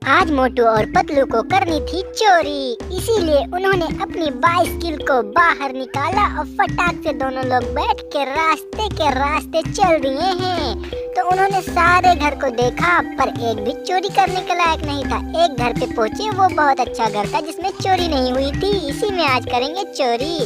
आज मोटू और पतलू को करनी थी चोरी, इसीलिए उन्होंने अपनी बाइसिकल को बाहर निकाला और फटाक से दोनों लोग बैठ के रास्ते चल दिए हैं। तो उन्होंने सारे घर को देखा पर एक भी चोरी करने के लायक नहीं था। एक घर पे पहुंचे, वो बहुत अच्छा घर था जिसमें चोरी नहीं हुई थी। इसी में आज करेंगे चोरी।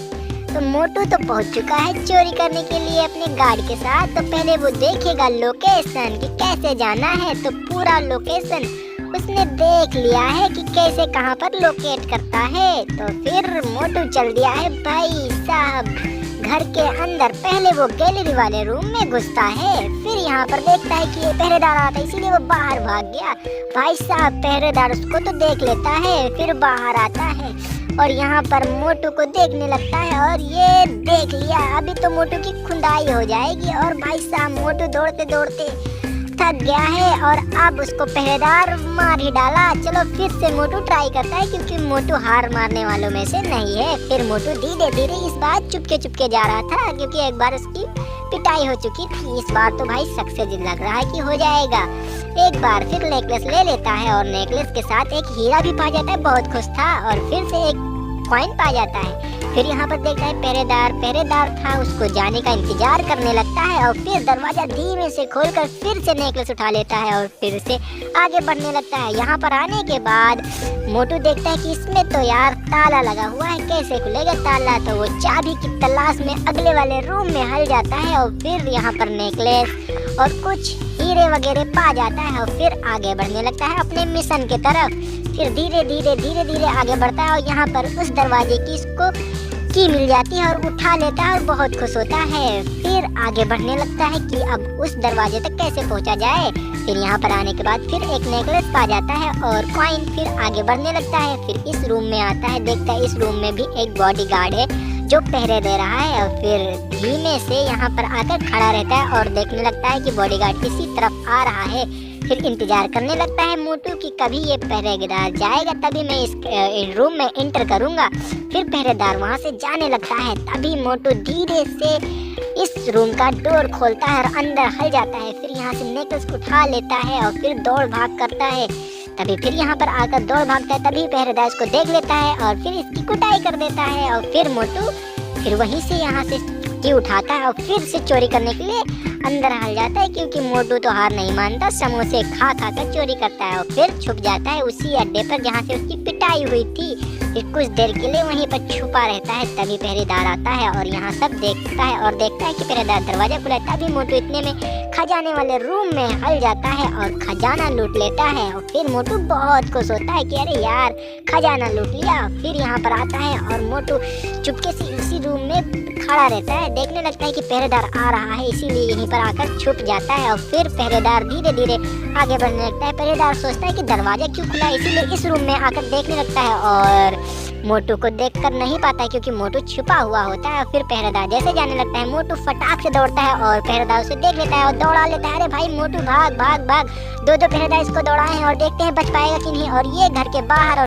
तो मोटू तो पहुंच चुका है चोरी करने के लिए अपने गार्ड के साथ। तो पहले वो देखेगा लोकेशन कि कैसे जाना है। तो पूरा लोकेशन उसने देख लिया है कि कैसे कहां पर लोकेट करता है। तो फिर मोटू चल दिया है भाई साहब घर के अंदर। पहले वो गैलरी वाले रूम में घुसता है, फिर यहाँ पर देखता है कि ये पहरेदार आता है, इसीलिए वो बाहर भाग गया। भाई साहब पहरेदार उसको तो देख लेता है, फिर बाहर आता है और यहाँ पर मोटू को देखने लगता है और ये देख लिया। अभी तो मोटू की खुदाई हो जाएगी। और भाई साहब मोटू दौड़ते दौड़ते थक गया है और अब उसको पहरेदार मार ही डाला। चलो फिर से मोटू ट्राई करता है, क्योंकि मोटू हार मारने वालों में से नहीं है। फिर मोटू धीरे धीरे इस बार चुपके जा रहा था, क्योंकि एक बार उसकी पिटाई हो चुकी थी। इस बार तो भाई सक्सेस लग रहा है कि हो जाएगा। एक बार फिर नेकलेस ले लेता है और नेकलेस के साथ एक हीरा भी पा जाता है। बहुत खुश था और फिर से एक कॉइन पा जाता है। फिर यहाँ पर देखता है पहरेदार था, उसको जाने का इंतजार करने लगता है और फिर दरवाजा धीमे से खोलकर फिर से नेकलेस उठा लेता है और फिर से आगे बढ़ने लगता है। यहाँ पर आने के बाद मोटू देखता है कि इसमें तो यार ताला लगा हुआ है, कैसे खुलेगा ताला। तो वो चाबी की तलाश में अगले वाले रूम में हल जाता है और फिर यहाँ पर नेकलेस और कुछ हीरे वगैरह पा जाता है और फिर आगे बढ़ने लगता है अपने मिशन के तरफ। फिर धीरे धीरे आगे बढ़ता है और यहाँ पर उस दरवाजे की इसको की मिल जाती है और उठा लेता है और बहुत खुश होता है। फिर आगे बढ़ने लगता है कि अब उस दरवाजे तक कैसे पहुंचा जाए। फिर यहाँ पर आने के बाद फिर एक नेकलेस पा जाता है और कॉइन। फिर आगे बढ़ने लगता है, फिर इस रूम में आता है, देखता है इस रूम में भी एक बॉडीगार्ड है जो पहरे दे रहा है। और फिर धीमे से यहाँ पर आकर खड़ा रहता है और देखने लगता है कि बॉडीगार्ड किसी तरफ आ रहा है। फिर इंतजार करने लगता है मोटू कि कभी ये पहरेदार जाएगा तभी मैं इस रूम में एंटर करूंगा। फिर पहरेदार वहां से जाने लगता है, तभी मोटू धीरे से इस रूम का डोर खोलता है और अंदर हल जाता है। फिर यहाँ से नेकलेस उठा लेता है और फिर दौड़ भाग करता है। तभी फिर यहाँ पर आकर दौड़ भागता है, तभी पहरेदार इसको देख लेता है और फिर इसकी कुटाई कर देता है। और फिर मोटू फिर वहीं से यहाँ से की उठाता है और फिर से चोरी करने के लिए अंदर हल जाता है, क्योंकि मोटू तो हार नहीं मानता, समोसे खा कर चोरी करता है। और फिर छुप जाता है उसी अड्डे पर जहाँ से उसकी पिटाई हुई थी। फिर कुछ देर के लिए वहीं पर छुपा रहता है। तभी पहरेदार आता है और यहाँ सब देखता है और देखता है कि पहरेदार दरवाजा खुला है। तभी मोटू इतने में खजाने वाले रूम में हल जाता है और खजाना लूट लेता है। और फिर मोटू बहुत खुश होता है कि अरे यार खजाना लूट लिया। फिर यहाँ पर आता है और मोटू चुपके से इसी रूम में खड़ा रहता है, देखने लगता है कि पहरेदार आ रहा है, इसीलिए यहीं पर आकर छुप जाता है। और फिर पहरेदार धीरे धीरे आगे बढ़ने लगता है। पहरेदार सोचता है कि दरवाजा क्यों खुला है, इसीलिए इस रूम में आकर देखने लगता है और मोटू को देखकर नहीं पाता है, क्योंकि मोटू छुपा हुआ होता है। और फिर पहरेदार जैसे जाने लगता है, मोटू फटाक से दौड़ता है और पहरेदार उसे देख लेता है और दौड़ा लेता है। अरे भाई मोटू भाग भाग भाग। दो पहरेदार इसको दौड़ाए हैं और देखते हैं बच पाएगा कि नहीं। और ये घर के बाहर